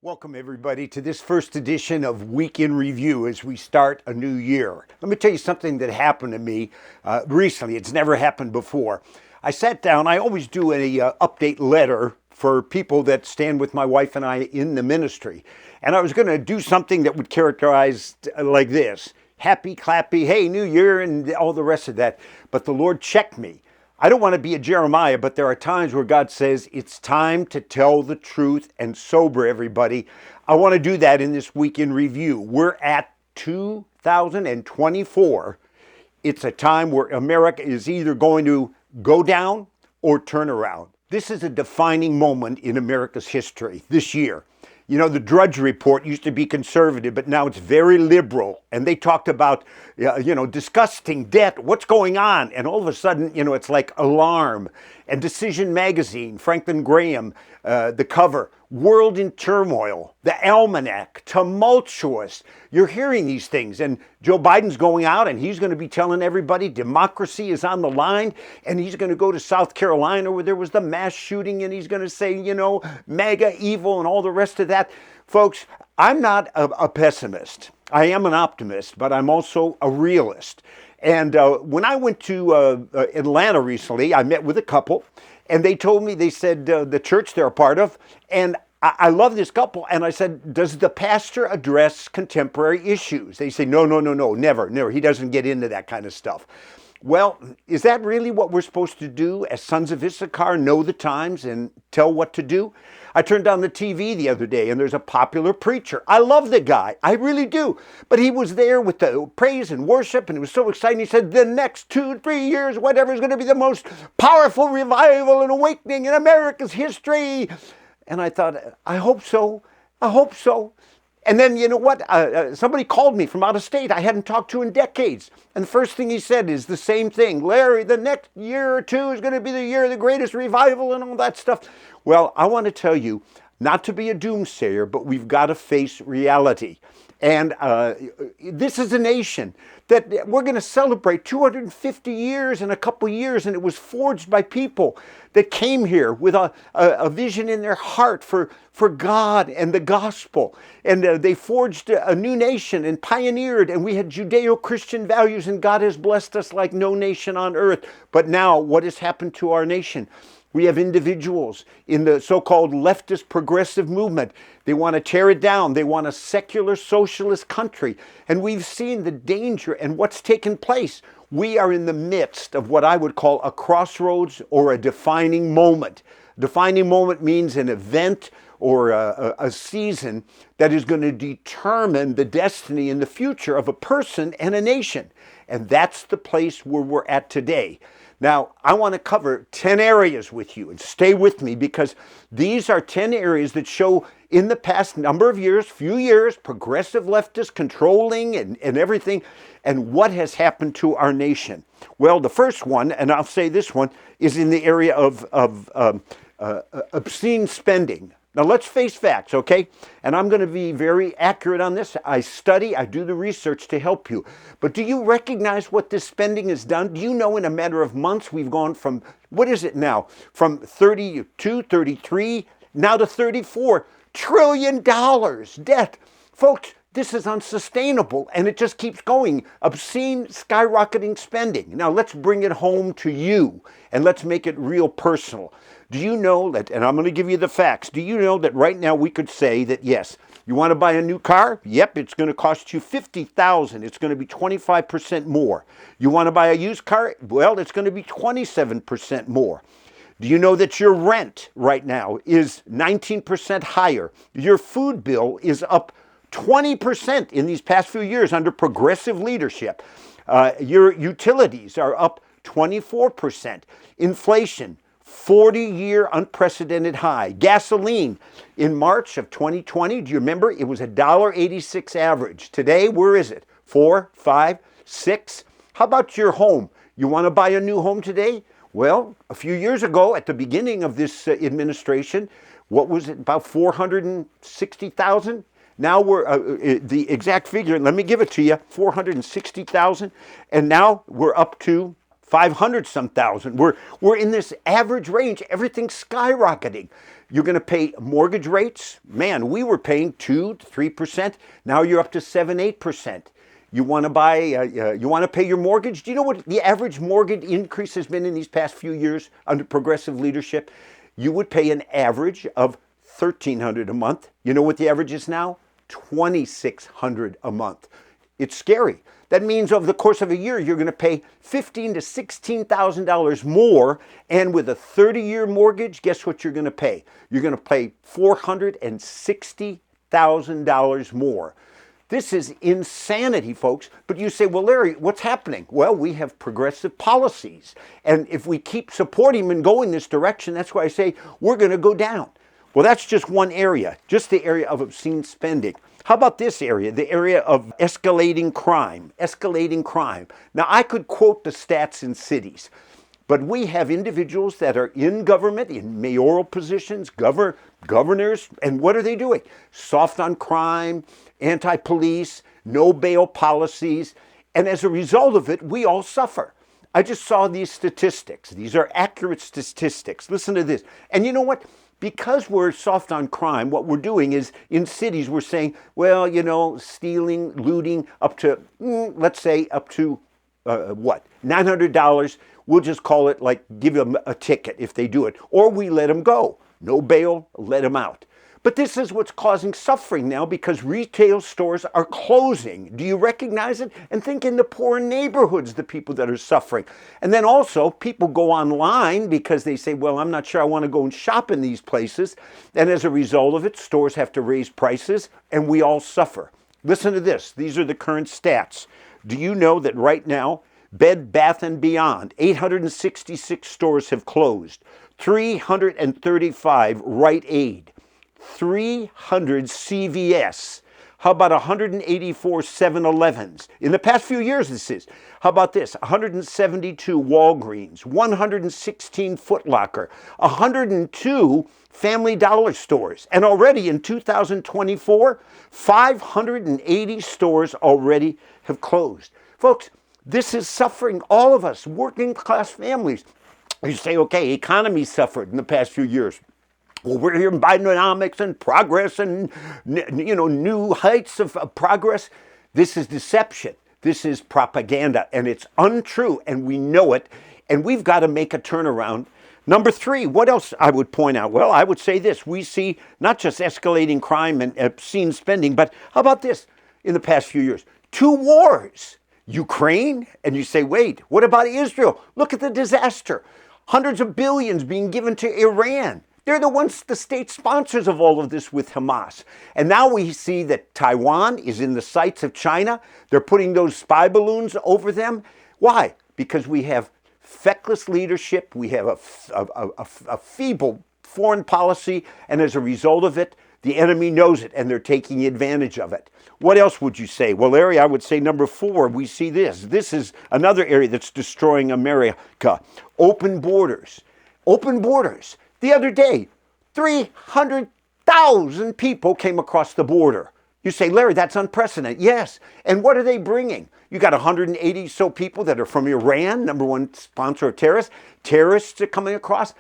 Welcome, everybody, to this first edition of Week in Review as we start a new year. Let me tell you something that happened to me recently. It's never happened before. I sat down. I always do an update letter for people that stand with my wife and I in the ministry. And I was going to do something that would characterize like this: happy, clappy, hey, new year, and all the rest of that. But the Lord checked me. I don't want to be a Jeremiah, but there are times where God says it's time to tell the truth and sober everybody. I want to do that in this Week in Review. We're at 2024. It's a time where America is either going to go down or turn around. This is a defining moment in America's history this year. You know, the Drudge Report used to be conservative, but now it's very liberal. And they talked about, disgusting debt. What's going on? And all of a sudden, it's like alarm. And Decision Magazine, Franklin Graham, the cover, World in Turmoil, the Almanac, tumultuous. You're hearing these things. And Joe Biden's going out and he's going to be telling everybody democracy is on the line. And he's going to go to South Carolina where there was the mass shooting. And he's going to say, MAGA evil and all the rest of that. Folks, I'm not a pessimist. I am an optimist, but I'm also a realist. And when I went to Atlanta recently, I met with a couple, and they told me, they said, the church they're a part of, and I love this couple, and I said, does the pastor address contemporary issues? They say, no, never. He doesn't get into that kind of stuff. Well, is that really what we're supposed to do as sons of Issachar, know the times and tell what to do? I turned on the TV the other day and there's a popular preacher. I love the guy. I really do. But he was there with the praise and worship and it was so exciting. He said, the next 2-3 years, whatever, is going to be the most powerful revival and awakening in America's history. And I thought, I hope so. And then, you know what? Somebody called me from out of state I hadn't talked to in decades. And the first thing he said is the same thing. Larry, the next year or two is going to be the year of the greatest revival and all that stuff. Well, I want to tell you, not to be a doomsayer, but we've got to face reality. And this is a nation that we're going to celebrate 250 years in a couple years, and it was forged by people that came here with a vision in their heart for God and the gospel. And they forged a new nation and pioneered, and we had Judeo-Christian values, and God has blessed us like no nation on earth. But now, what has happened to our nation? We have individuals in the so-called leftist progressive movement. They want to tear it down. They want a secular socialist country. And we've seen the danger and what's taken place. We are in the midst of what I would call a crossroads or a defining moment. Defining moment means an event or a season that is going to determine the destiny and the future of a person and a nation. And that's the place where we're at today. Now, I want to cover 10 areas with you, and stay with me because these are 10 areas that show in the past number of years, few years, progressive leftists controlling and everything, and what has happened to our nation. Well, the first one, and I'll say this one, is in the area of obscene spending. Now, let's face facts, okay? And I'm going to be very accurate on this. I do the research to help you. But do you recognize what this spending has done? Do you know in a matter of months we've gone from, what is it now? From 32, 33, now to $34 trillion debt. Folks, this is unsustainable, and it just keeps going. Obscene, skyrocketing spending. Now, let's bring it home to you, and let's make it real personal. Do you know that, and I'm going to give you the facts, do you know that right now we could say that, yes, you want to buy a new car? Yep, it's going to cost you $50,000. It's going to be 25% more. You want to buy a used car? Well, it's going to be 27% more. Do you know that your rent right now is 19% higher? Your food bill is up 20% in these past few years under progressive leadership. Your utilities are up 24%. Inflation, 40-year unprecedented high. Gasoline in March of 2020, do you remember? It was $1.86 average. Today, where is it? 4, 5, 6? How about your home? You want to buy a new home today? Well, a few years ago, at the beginning of this administration, what was it, about 460,000? Now we're, the exact figure, let me give it to you, 460,000. And now we're up to 500 some thousand. We're in this average range. Everything's skyrocketing. You're going to pay mortgage rates. Man, we were paying 2 to 3%. Now you're up to 7, 8%. You want to buy, you want to pay your mortgage? Do you know what the average mortgage increase has been in these past few years under progressive leadership? You would pay an average of $1,300 a month. You know what the average is now? $2,600 a month. It's scary. That means over the course of a year, you're going to pay $15,000 to $16,000 more. And with a 30-year mortgage, guess what you're going to pay? You're going to pay $460,000 more. This is insanity, folks. But you say, well, Larry, what's happening? Well, we have progressive policies. And if we keep supporting them and go in this direction, that's why I say we're going to go down. Well, that's just one area, just the area of obscene spending. How about this area, the area of escalating crime, escalating crime? Now, I could quote the stats in cities, but we have individuals that are in government, in mayoral positions, governors, and what are they doing? Soft on crime, anti-police, no bail policies, and as a result of it, we all suffer. I just saw these statistics. These are accurate statistics. Listen to this. And you know what? Because we're soft on crime, what we're doing is in cities, we're saying, well, you know, stealing, looting up to, let's say up to $900. We'll just call it like give them a ticket if they do it. Or we let them go. No bail, let them out. But this is what's causing suffering now because retail stores are closing. Do you recognize it? And think in the poor neighborhoods, the people that are suffering. And then also people go online because they say, well, I'm not sure I want to go and shop in these places. And as a result of it, stores have to raise prices and we all suffer. Listen to this. These are the current stats. Do you know that right now, Bed Bath & Beyond, 866 stores have closed, 335 Rite Aid, 300 CVS. How about 184 7-Elevens? In the past few years, this is. How about this? 172 Walgreens, 116 Foot Locker, 102 Family Dollar stores. And already in 2024, 580 stores already have closed. Folks, this is suffering all of us, working class families. You say, okay, economy suffered in the past few years. Well, we're hearing Bidenomics and progress and, you know, new heights of progress. This is deception. This is propaganda, and it's untrue, and we know it, and we've got to make a turnaround. Number 3, what else I would point out? Well, I would say this. We see not just escalating crime and obscene spending, but how about this in the past few years? 2 wars. Ukraine, and you say, wait, what about Israel? Look at the disaster. Hundreds of billions being given to Iran. They're the ones, the state sponsors of all of this with Hamas. And now we see that Taiwan is in the sights of China. They're putting those spy balloons over them. Why? Because we have feckless leadership. We have a feeble foreign policy. And as a result of it, the enemy knows it and they're taking advantage of it. What else would you say? Well, Larry, I would say number 4, we see this. This is another area that's destroying America. Open borders. Open borders. The other day, 300,000 people came across the border. You say, Larry, that's unprecedented. Yes. And what are they bringing? You got 180 so people that are from Iran, number 1 sponsor of terrorists. Terrorists are coming across.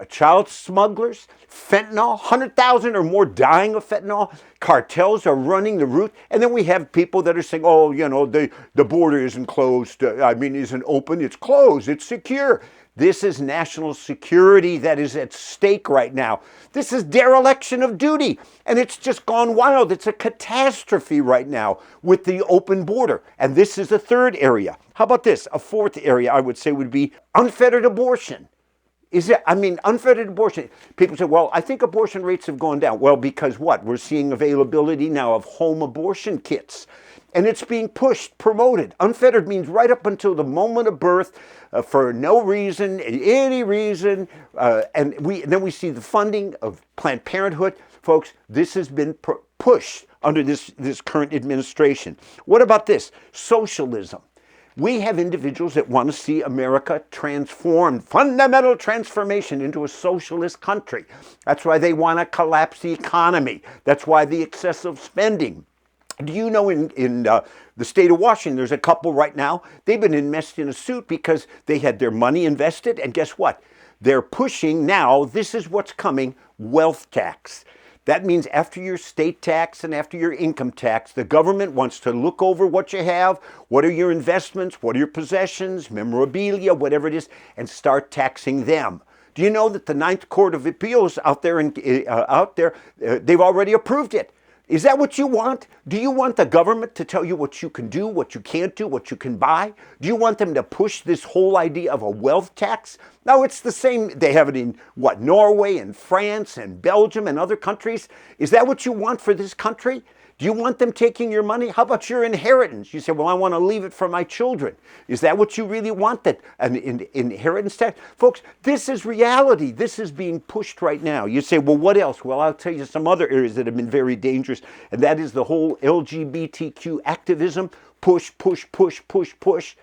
Child smugglers, fentanyl, 100,000 or more dying of fentanyl. Cartels are running the route. And then we have people that are saying, oh, you know, the border isn't closed. Isn't open. It's closed. It's secure. This is national security that is at stake right now. This is dereliction of duty. And it's just gone wild. It's a catastrophe right now with the open border. And this is the 3rd area. How about this? A 4th area I would say would be unfettered abortion. Unfettered abortion. People say, well, I think abortion rates have gone down. Well, because what? We're seeing availability now of home abortion kits. And it's being pushed, promoted. Unfettered means right up until the moment of birth, for no reason, any reason. And then we see the funding of Planned Parenthood. Folks, this has been pushed under this current administration. What about this? Socialism. We have individuals that want to see America transformed, fundamental transformation into a socialist country. That's why they want to collapse the economy. That's why the excessive spending. Do you know in the state of Washington, there's a couple right now, they've been enmeshed in a suit because they had their money invested, and guess what? They're pushing now, this is what's coming, wealth tax. That means after your state tax and after your income tax, the government wants to look over what you have, what are your investments, what are your possessions, memorabilia, whatever it is, and start taxing them. Do you know that the Ninth Court of Appeals out there, they've already approved it? Is that what you want? Do you want the government to tell you what you can do, what you can't do, what you can buy? Do you want them to push this whole idea of a wealth tax? No, it's the same. They have it in, Norway and France and Belgium and other countries. Is that what you want for this country? Do you want them taking your money? How about your inheritance? You say, well, I want to leave it for my children. Is that what you really want, that an inheritance tax? Folks, this is reality. This is being pushed right now. You say, well, what else? Well, I'll tell you some other areas that have been very dangerous, and that is the whole LGBTQ activism. Push, push, push, push, push.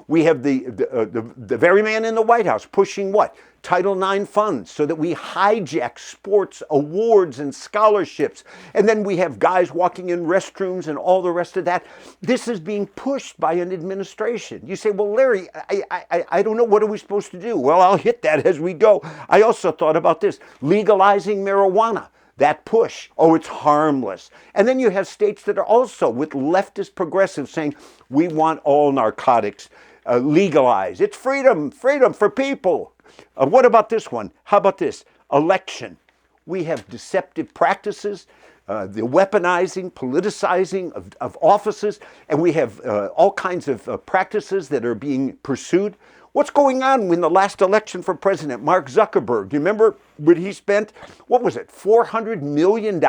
We have the very man in the White House pushing what? Title IX funds, so that we hijack sports awards and scholarships. And then we have guys walking in restrooms and all the rest of that. This is being pushed by an administration. You say, well, Larry, I don't know, what are we supposed to do? Well, I'll hit that as we go. I also thought about this, legalizing marijuana. That push, oh, it's harmless. And then you have states that are also with leftist progressives saying, we want all narcotics legalized. It's freedom for people. What about this one? How about this? Election. We have deceptive practices, the weaponizing, politicizing of offices, and we have all kinds of practices that are being pursued. What's going on in the last election for president? Mark Zuckerberg, do you remember what he spent? What was it, $400 million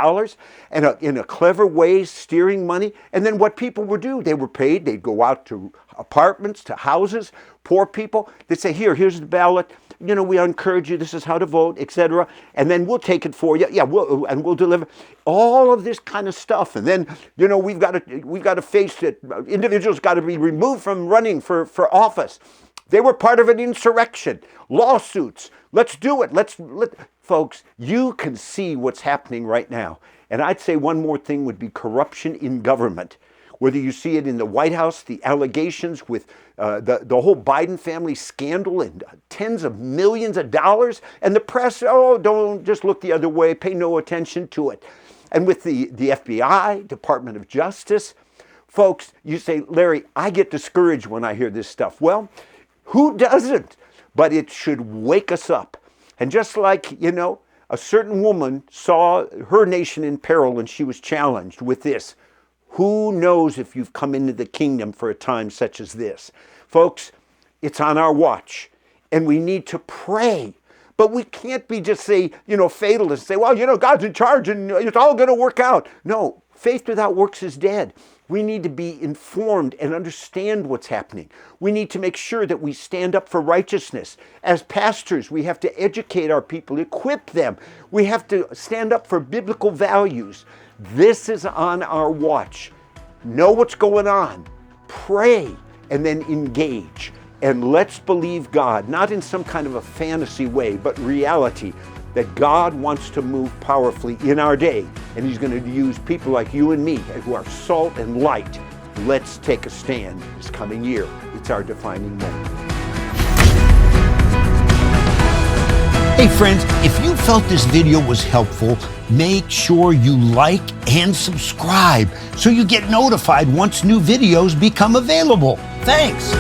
in a clever way steering money? And then what people would do, they were paid, they'd go out to apartments, to houses, poor people. They'd say, here's the ballot. You know, we encourage you, this is how to vote, etc. And then we'll take it for you. Yeah, we'll deliver all of this kind of stuff. And then, you know, we've got to face it. Individuals got to be removed from running for office. They were part of an insurrection, lawsuits. Let's do it. Folks, you can see what's happening right now. And I'd say one more thing would be corruption in government. Whether you see it in the White House, the allegations with the whole Biden family scandal and tens of millions of dollars, and the press, don't just look the other way, pay no attention to it. And with the FBI, Department of Justice, folks, you say, Larry, I get discouraged when I hear this stuff. Well, who doesn't? But it should wake us up. And just like, you know, a certain woman saw her nation in peril and she was challenged with this. Who knows if you've come into the kingdom for a time such as this? Folks, it's on our watch. And we need to pray. But we can't be just fatalist, say, well, you know, God's in charge and it's all going to work out. No, faith without works is dead. We need to be informed and understand what's happening. We need to make sure that we stand up for righteousness. As pastors, we have to educate our people, equip them. We have to stand up for biblical values. This is on our watch. Know what's going on. Pray and then engage. And let's believe God, not in some kind of a fantasy way, but reality, that God wants to move powerfully in our day, and He's going to use people like you and me who are salt and light. Let's take a stand this coming year. It's our defining moment. Hey friends, if you felt this video was helpful, make sure you like and subscribe so you get notified once new videos become available. Thanks.